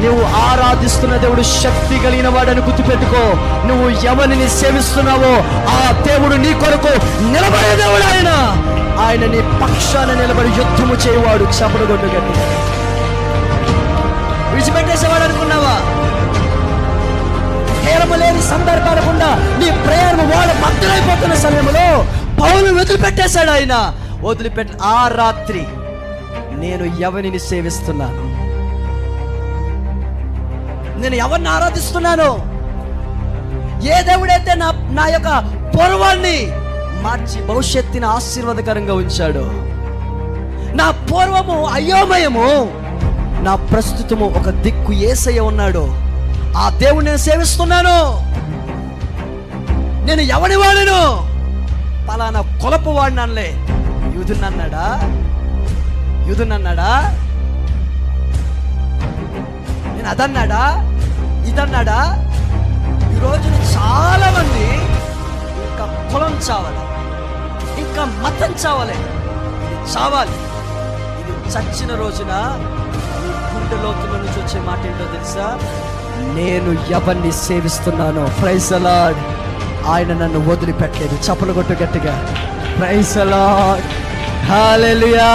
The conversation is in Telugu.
నువ్వు ఆరాధిస్తున్న దేవుడు శక్తి కలిగిన వాడని గుర్తుపెట్టుకో. నువ్వు ఎవరిని సేవిస్తున్నావో ఆ దేవుడు నీ కొరకు నిలబడే దేవుడు. ఆయన నీ పక్షాన నిలబడి యుద్ధము చేయవాడు. చపడు కొట్టు గట్టి. విడిచిపెట్టేసేవాడు అనుకున్నావా? హేళము లేని సందర్భాలకుండా నీ ప్రయాణం వాళ్ళ భద్రైపోతున్న సమయంలో పౌలు వదిలిపెట్టేశాడు. ఆయన వదిలిపెట్టి ఆ రాత్రి నేను ఎవరిని సేవిస్తున్నాను, నేను ఎవరిని ఆరాధిస్తున్నాను, ఏ దేవుడైతే నా యొక్క పూర్వాన్ని మార్చి భవిష్యత్తుని ఆశీర్వాదకరంగా ఉంచాడు, నా పూర్వము అయోమయము, నా ప్రస్తుతము ఒక దిక్కు యేసయ్య ఉన్నాడు, ఆ దేవుడు నేను సేవిస్తున్నాను. నేను ఎవడి వాడను? పలానా కొలపు వాడినలే. యూదునన్నాడా? నేను అదన్నాడా, ఇదన్నాడా? ఈరోజు చాలా మంది ఇంకా కులం చావాలి, ఇంకా మతం చావాలి, ఇది చావాలి. ఇది చచ్చిన రోజున గుండె లోతుల నుంచి వచ్చే మాట ఏంటో తెలుసా? నేను ఎవరిని సేవిస్తున్నానో. Praise the lord. ఆయన నన్ను వదిలిపెట్టలేదు. చప్పలు కొట్టు గట్టిగా. Praise the Lord. హల్లెలూయా.